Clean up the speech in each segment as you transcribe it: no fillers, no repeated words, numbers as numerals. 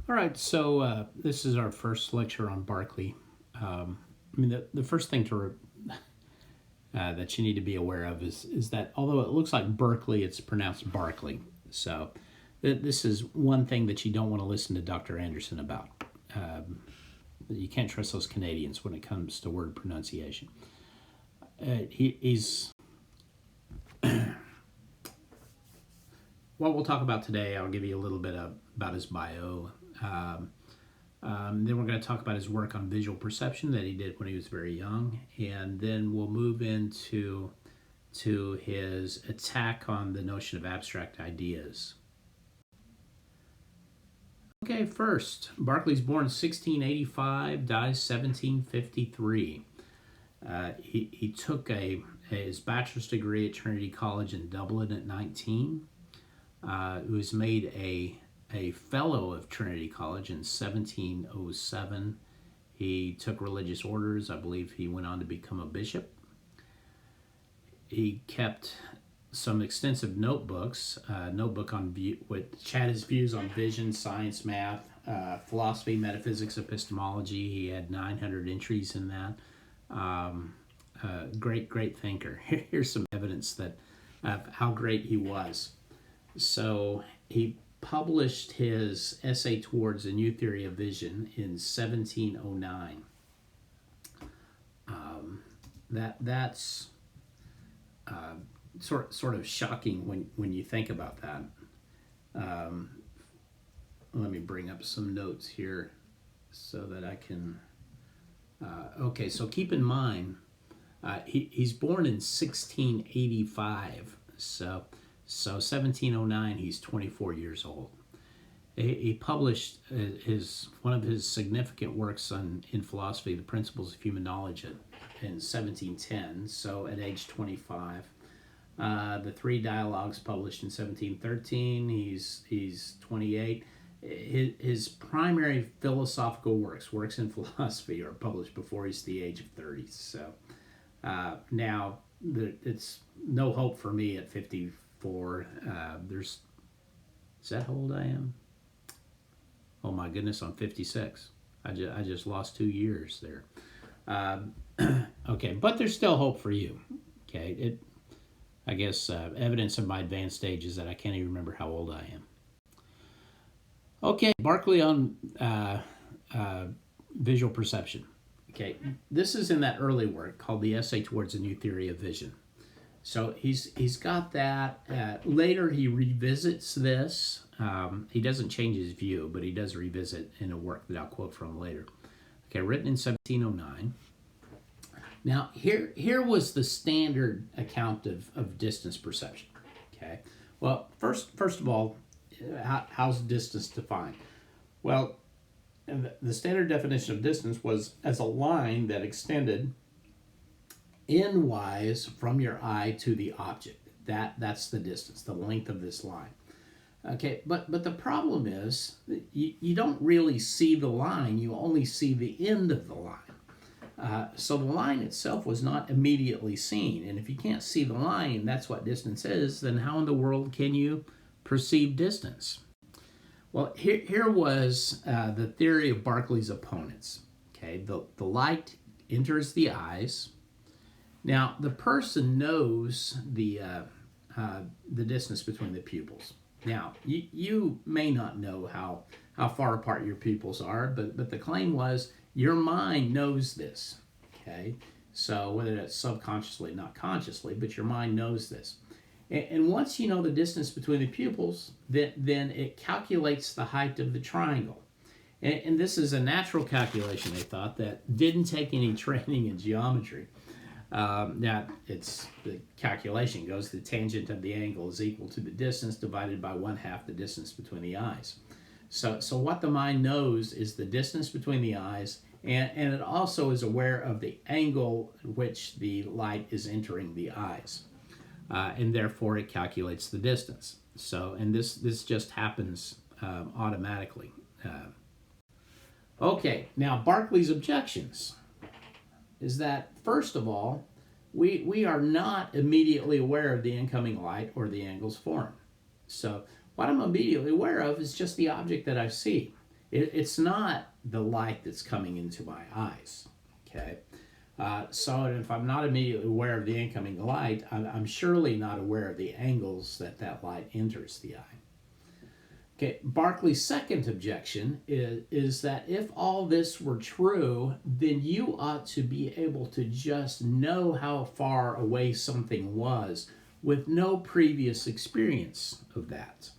All right, so this is our first lecture on Berkeley. The first thing that you need to be aware of is that although it looks like Berkeley, it's pronounced Barkley. So this is one thing that you don't want to listen to Dr. Anderson about. You can't trust those Canadians when it comes to word pronunciation. He's what we'll talk about today. I'll give you a little bit about his bio. Then we're going to talk about his work on visual perception that he did when he was very young, and then we'll move into his attack on the notion of abstract ideas. Okay, first, Berkeley's born in 1685, dies 1753. He took his bachelor's degree at Trinity College in Dublin at 19. He was made a fellow of Trinity College in 1707. He took religious orders. I believe he went on to become a bishop. He kept some extensive notebooks, notebook on which had his views on vision, science, math, philosophy, metaphysics, epistemology. He had 900 entries in that. Great thinker. Here's some evidence that of how great he was. So he published his essay towards a new theory of vision in 1709. That's sort of shocking when you think about that. Let me bring up some notes here so that I can. Okay, so keep in mind he's born in 1685, so 1709 he's 24 years old. He published one of his significant works in philosophy, The Principles of Human Knowledge, in 1710, so at age 25. The three dialogues published in 1713, he's 28. His primary philosophical works in philosophy, are published before he's the age of 30. So now it's no hope for me at 54. Is that how old I am? Oh my goodness, I'm 56. I just lost 2 years there. Okay, but there's still hope for you. Okay, I guess evidence of my advanced age is that I can't even remember how old I am. Okay, Berkeley on visual perception. Okay, this is in that early work called The Essay Towards a New Theory of Vision. So he's got that. Later he revisits this. He doesn't change his view, but he does revisit in a work that I'll quote from later. Okay, written in 1709. Now here was the standard account of distance perception. Okay, well first of all, how's distance defined? Well, the standard definition of distance was as a line that extended n-wise from your eye to the object. That's the distance, the length of this line. Okay, but the problem is you don't really see the line, you only see the end of the line. So the line itself was not immediately seen, and if you can't see the line, that's what distance is, then how in the world can you perceive distance? Well, here was the theory of Berkeley's opponents. Okay, the light enters the eyes. Now, the person knows the distance between the pupils. Now, you may not know how far apart your pupils are, but the claim was your mind knows this. Okay, so whether that's subconsciously, not consciously, but your mind knows this. And once you know the distance between the pupils, then it calculates the height of the triangle. And this is a natural calculation, they thought, that didn't take any training in geometry. Now, the calculation goes, the tangent of the angle is equal to the distance divided by 1/2 the distance between the eyes. So what the mind knows is the distance between the eyes, and it also is aware of the angle at which the light is entering the eyes. And therefore it calculates the distance. So, and this just happens automatically. Okay, now Berkeley's objections is that, first of all, we are not immediately aware of the incoming light or the angle's form. So what I'm immediately aware of is just the object that I see. It's not the light that's coming into my eyes. Okay. So if I'm not immediately aware of the incoming light, I'm surely not aware of the angles that that light enters the eye. Okay, Berkeley's second objection is that if all this were true, then you ought to be able to just know how far away something was with no previous experience of that.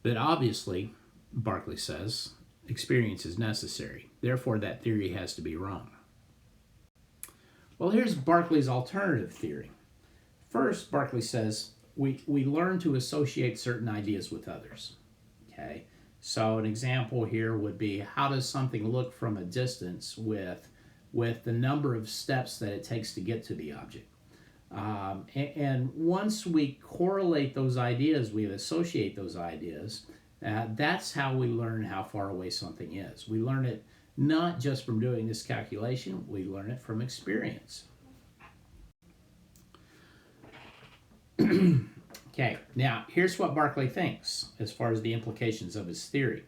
But obviously, Berkeley says, experience is necessary. Therefore, that theory has to be wrong. Well, here's Berkeley's alternative theory. First, Berkeley says we learn to associate certain ideas with others. Okay, so an example here would be, how does something look from a distance with the number of steps that it takes to get to the object? And once we correlate those ideas, we associate those ideas, that's how we learn how far away something is. We learn it not just from doing this calculation, we learn it from experience. Okay, now here's what Berkeley thinks as far as the implications of his theory.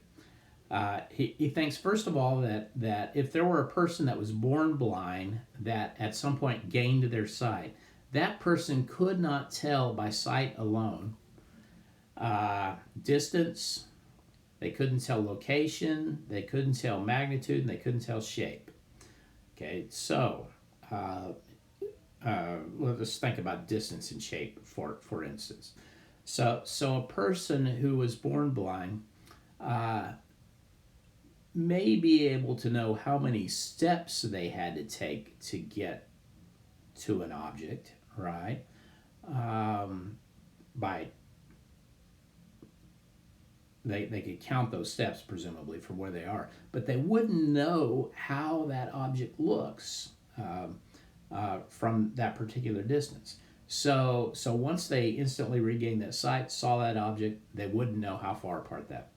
He thinks, first of all, that if there were a person that was born blind that at some point gained their sight, that person could not tell by sight alone distance, they couldn't tell location, they couldn't tell magnitude, and they couldn't tell shape. Okay, so let's think about distance and shape for instance. So a person who was born blind may be able to know how many steps they had to take to get to an object, right? They could count those steps, presumably, from where they are, but they wouldn't know how that object looks from that particular distance. So once they instantly regained that sight, saw that object, they wouldn't know how far apart that,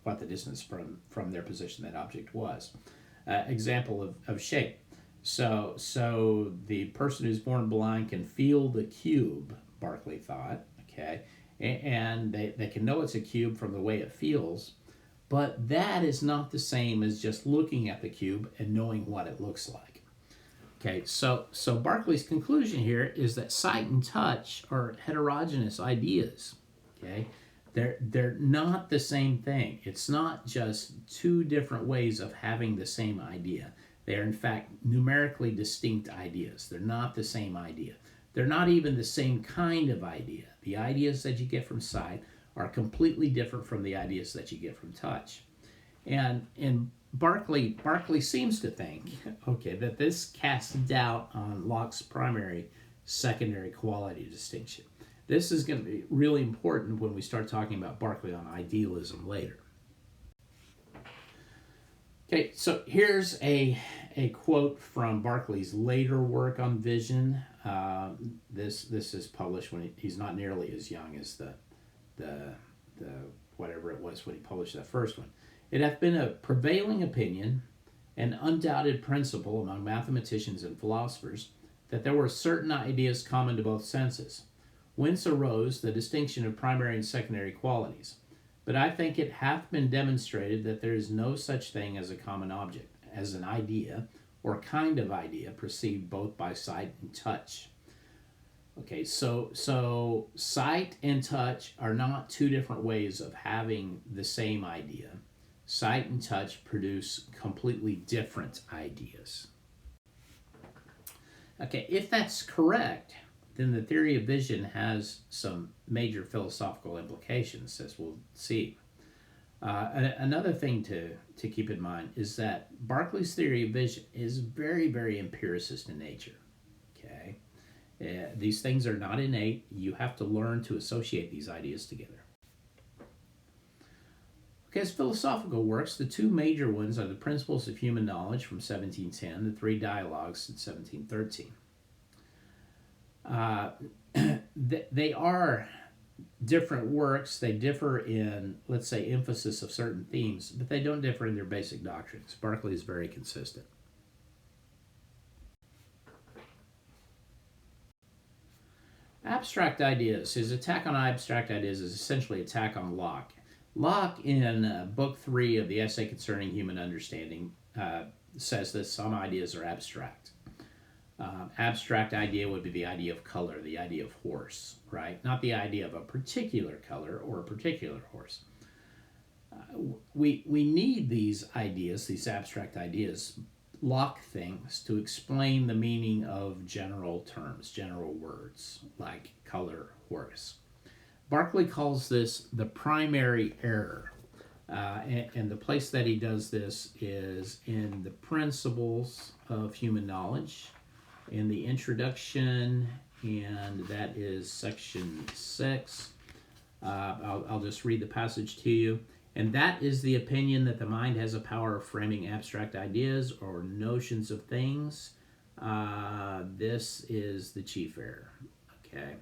what the distance from their position that object was. Example of shape. So the person who's born blind can feel the cube, Berkeley thought, okay, and they can know it's a cube from the way it feels, but that is not the same as just looking at the cube and knowing what it looks like. Okay, so Berkeley's conclusion here is that sight and touch are heterogeneous ideas. Okay, they're not the same thing. It's not just two different ways of having the same idea. They are in fact numerically distinct ideas. They're not the same idea. They're not even the same kind of idea. The ideas that you get from sight are completely different from the ideas that you get from touch. And Berkeley seems to think, okay, that this casts doubt on Locke's primary secondary quality distinction. This is going to be really important when we start talking about Berkeley on idealism later. Okay, so here's a quote from Berkeley's later work on vision. This is published when he's not nearly as young as the whatever it was when he published that first one. It hath been a prevailing opinion, an undoubted principle among mathematicians and philosophers, that there were certain ideas common to both senses, whence arose the distinction of primary and secondary qualities. But I think it hath been demonstrated that there is no such thing as a common object, as an idea, or kind of idea perceived both by sight and touch. Okay, so sight and touch are not two different ways of having the same idea. Sight and touch produce completely different ideas. Okay, if that's correct, then the theory of vision has some major philosophical implications, as we'll see. Another thing to keep in mind is that Berkeley's theory of vision is very, very empiricist in nature. Okay, these things are not innate. You have to learn to associate these ideas together. Okay, as philosophical works, the two major ones are the Principles of Human Knowledge from 1710, the Three Dialogues in 1713. They are different works. They differ in, let's say, emphasis of certain themes, but they don't differ in their basic doctrines. Berkeley is very consistent. Abstract ideas. His attack on abstract ideas is essentially an attack on Locke. Locke, in Book 3 of the Essay Concerning Human Understanding, says that some ideas are abstract. Abstract idea would be the idea of color, the idea of horse, right? Not the idea of a particular color or a particular horse. We need these ideas, these abstract ideas, Locke thinks, to explain the meaning of general terms, general words, like color, horse. Berkeley calls this the primary error. And the place that he does this is in the Principles of Human Knowledge, in the introduction, and that is section 6. I'll just read the passage to you. And that is the opinion that the mind has a power of framing abstract ideas or notions of things. This is the chief error. Okay.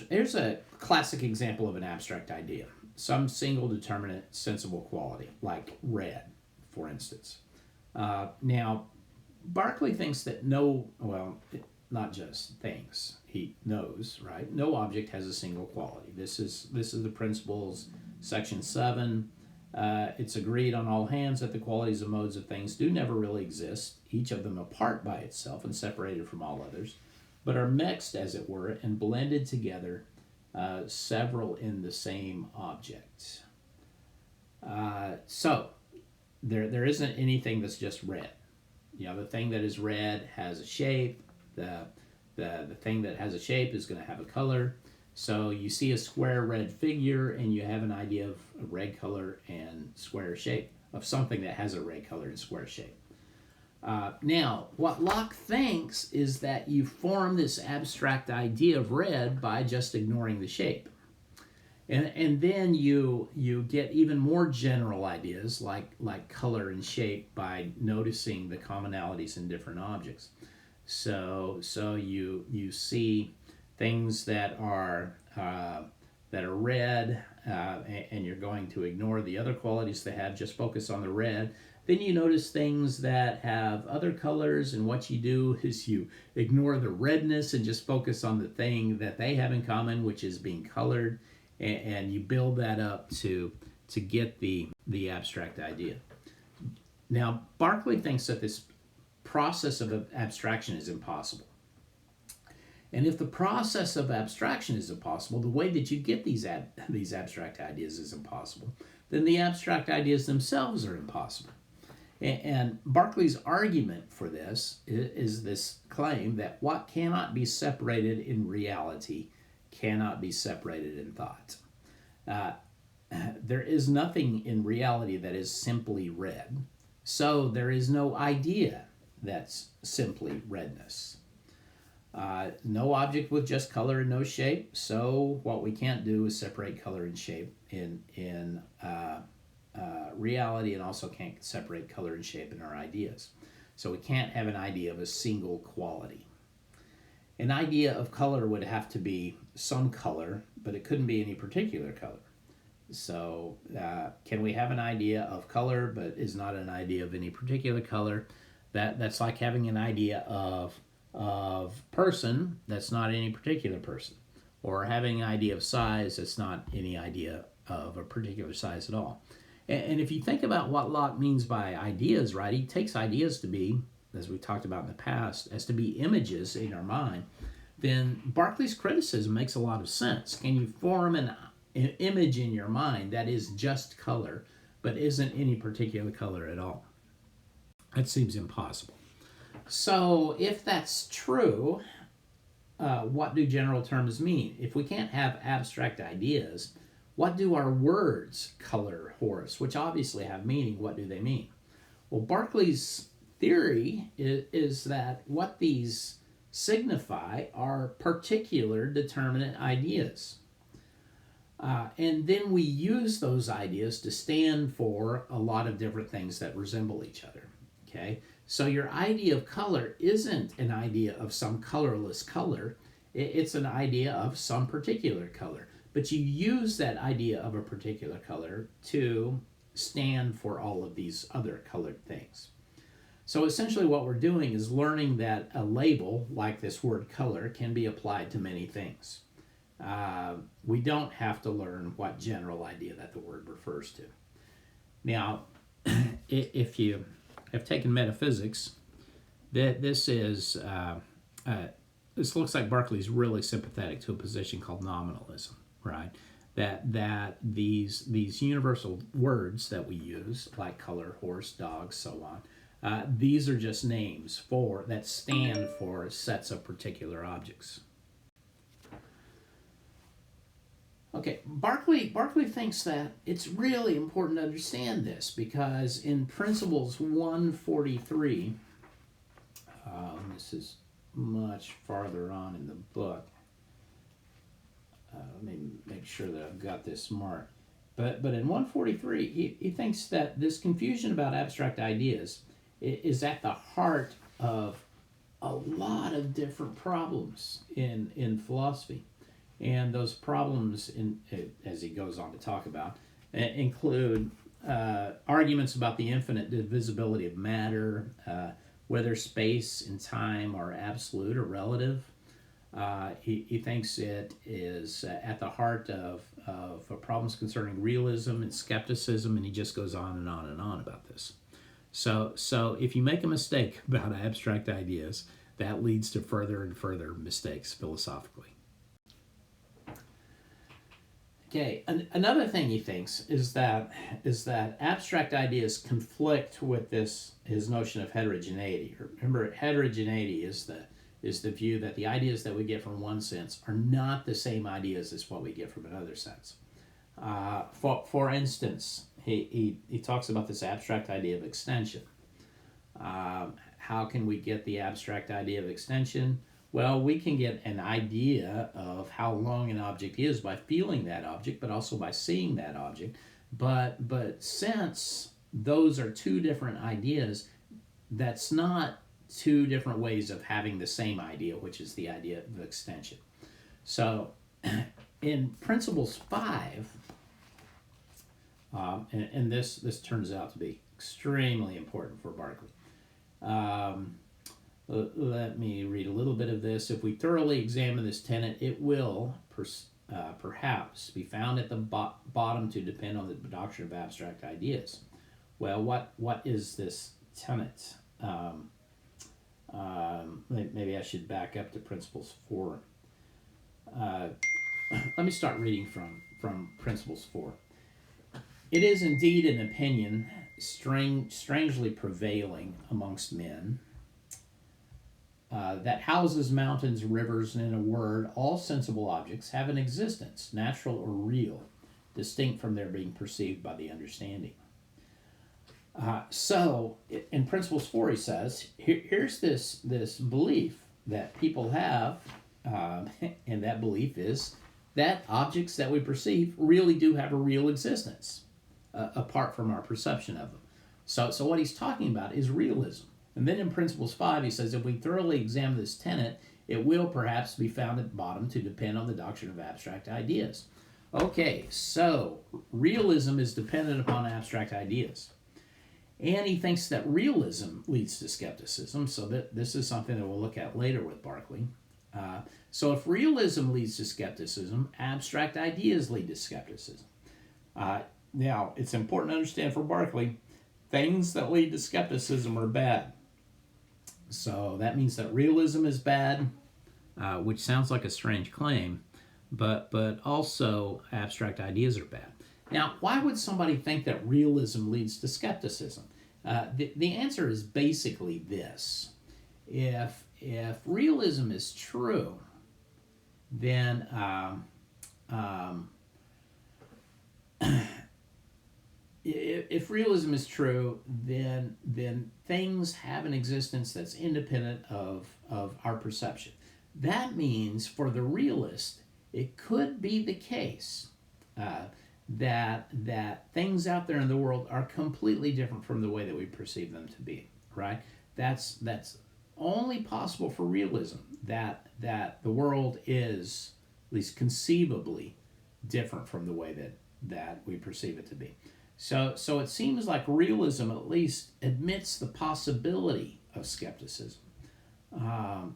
Here's a classic example of an abstract idea. Some single determinate sensible quality, like red, for instance. Now, Berkeley thinks that not just things. He knows, right? No object has a single quality. This is the Principles, section 7. It's agreed on all hands that the qualities of modes of things do never really exist, each of them apart by itself and separated from all others, but are mixed, as it were, and blended together, several in the same object. So there isn't anything that's just red. The thing that is red has a shape. The thing that has a shape is going to have a color. So you see a square red figure and you have an idea of a red color and square shape, of something that has a red color and square shape. Now, what Locke thinks is that you form this abstract idea of red by just ignoring the shape. And then you get even more general ideas like color and shape by noticing the commonalities in different objects. So you see things that are red, and you're going to ignore the other qualities they have, just focus on the red. Then you notice things that have other colors, and what you do is you ignore the redness and just focus on the thing that they have in common, which is being colored, and you build that up to get the abstract idea. Now, Berkeley thinks that this process of abstraction is impossible. And if the process of abstraction is impossible, the way that you get these abstract ideas is impossible, then the abstract ideas themselves are impossible. And Berkeley's argument for this is this claim that what cannot be separated in reality cannot be separated in thought. There is nothing in reality that is simply red, so there is no idea that's simply redness. No object with just color and no shape, so what we can't do is separate color and shape in reality, and also can't separate color and shape in our ideas. So we can't have an idea of a single quality. An idea of color would have to be some color, but it couldn't be any particular color. So can we have an idea of color but is not an idea of any particular color? That's like having an idea of person that's not any particular person, or having an idea of size that's not any idea of a particular size at all. And if you think about what Locke means by ideas, right, he takes ideas to be, as we talked about in the past, as to be images in our mind, then Berkeley's criticism makes a lot of sense. Can you form an image in your mind that is just color but isn't any particular color at all? That seems impossible. So if that's true, what do general terms mean? If we can't have abstract ideas, what do our words, color, horse, which obviously have meaning, what do they mean? Well, Berkeley's theory is that what these signify are particular determinate ideas. And then we use those ideas to stand for a lot of different things that resemble each other. Okay, so your idea of color isn't an idea of some colorless color. It's an idea of some particular color. But you use that idea of a particular color to stand for all of these other colored things. So essentially what we're doing is learning that a label, like this word color, can be applied to many things. We don't have to learn what general idea that the word refers to. Now, if you have taken metaphysics, this looks like Berkeley's really sympathetic to a position called nominalism, right? That these universal words that we use, like color, horse, dog, so on, these are just names that stand for sets of particular objects. Okay, Berkeley thinks that it's really important to understand this because in Principles 143, this is much farther on in the book. Let me make sure that I've got this marked. But in 143, he thinks that this confusion about abstract ideas is at the heart of a lot of different problems in philosophy. And those problems, as he goes on to talk about, include arguments about the infinite divisibility of matter, whether space and time are absolute or relative. He thinks it is at the heart of problems concerning realism and skepticism, and he just goes on and on and on about this. So if you make a mistake about abstract ideas, that leads to further and further mistakes philosophically. Okay, another thing he thinks is that abstract ideas conflict with his notion of heterogeneity. Remember, heterogeneity is the view that the ideas that we get from one sense are not the same ideas as what we get from another sense. For instance, he talks about this abstract idea of extension. How can we get the abstract idea of extension? Well, we can get an idea of how long an object is by feeling that object, but also by seeing that object. But since those are two different ideas, that's not two different ways of having the same idea, which is the idea of extension. So in Principles 5, and this turns out to be extremely important for Berkeley. Let me read a little bit of this. If we thoroughly examine this tenet, it will perhaps be found at the bottom to depend on the doctrine of abstract ideas. Well, what is this tenet? Maybe I should back up to Principles 4. Let me start reading from Principles 4. It is indeed an opinion strangely prevailing amongst men, that houses, mountains, rivers, and in a word, all sensible objects have an existence, natural or real, distinct from their being perceived by the understanding. So, in Principles 4, he says, here's this belief that people have, and that belief is that objects that we perceive really do have a real existence, apart from our perception of them. So what he's talking about is realism. And then in Principles 5, he says, if we thoroughly examine this tenet, it will perhaps be found at the bottom to depend on the doctrine of abstract ideas. Okay, so realism is dependent upon abstract ideas. And he thinks that realism leads to skepticism, so that this is something that we'll look at later with Berkeley. So if realism leads to skepticism, abstract ideas lead to skepticism. Now, it's important to understand for Berkeley, things that lead to skepticism are bad. So that means that realism is bad, which sounds like a strange claim, but also abstract ideas are bad. Now, why would somebody think that realism leads to skepticism? The answer is basically this. If realism is true, then if realism is true, then things have an existence that's independent of our perception. That means for the realist, it could be the case that things out there in the world are completely different from the way that we perceive them to be, right? That's only possible for realism, that the world is, at least conceivably, different from the way that we perceive it to be. So it seems like realism at least admits the possibility of skepticism.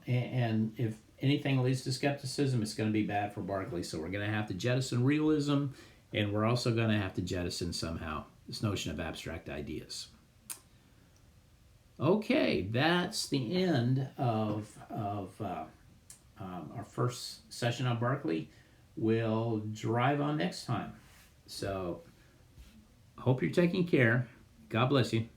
And if anything leads to skepticism, it's going to be bad for Berkeley. So we're going to have to jettison realism, and we're also going to have to jettison somehow this notion of abstract ideas. Okay, that's the end of our first session on Berkeley. We'll drive on next time. So, hope you're taking care. God bless you.